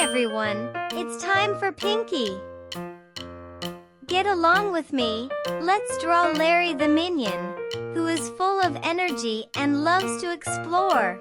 everyone, it's time for Pinky. Get along with me, let's draw Larry the Minion, who is full of energy and loves to explore.